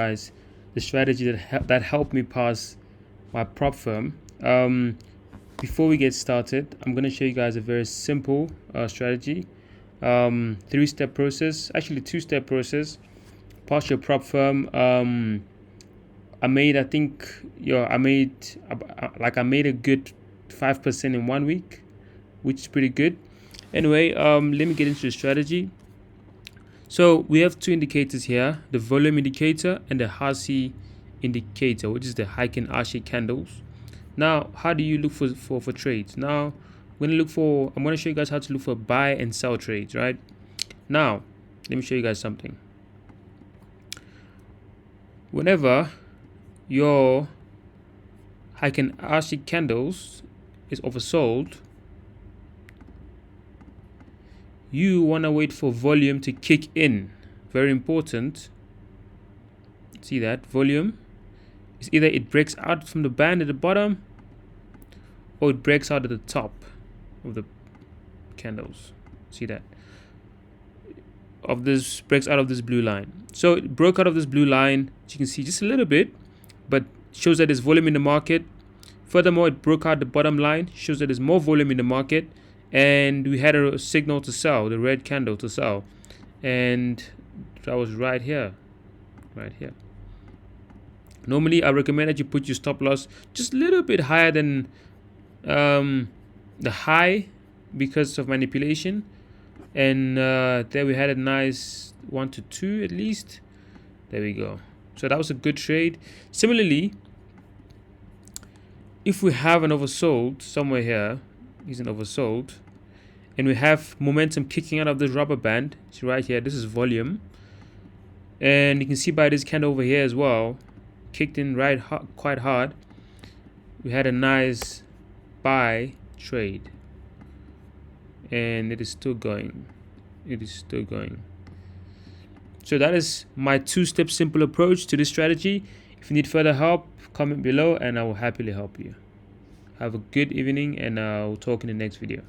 guys the strategy that helped me pass my prop firm. Before we get started, I'm going to show you guys a very simple strategy, three-step process, actually two-step process. Pass your prop firm. I made a good 5% in 1 week, which is pretty good. Anyway, let me get into the strategy. So we have two indicators here, the volume indicator and the Hasi indicator, which is the Heiken Ashi candles. Now, how do you look for trades? Now, I'm going to show you guys how to look for buy and sell trades, right? Now, let me show you guys something. Whenever your Heiken Ashi candles is oversold, you want to wait for volume to kick in. Very important. See that? Volume is either it breaks out from the band at the bottom or it breaks out at the top of the candles. See that? Breaks out of this blue line. So it broke out of this blue line, as you can see, just a little bit, but shows that there's volume in the market. Furthermore, it broke out the bottom line, shows that there's more volume in the market. And we had a signal to sell, the red candle to sell, and that was right here. Normally I recommend that you put your stop loss just a little bit higher than the high because of manipulation. And there we had a nice 1 to 2 at least. There we go. So that was a good trade. Similarly, if we have an oversold somewhere here, isn't oversold, and we have momentum kicking out of this rubber band. See right here, this is volume, and you can see by this candle over here as well, kicked in quite hard. We had a nice buy trade, and it is still going. So that is my two-step simple approach to this strategy. If you need further help, comment below and I will happily help you. Have a good evening, and I'll talk in the next video.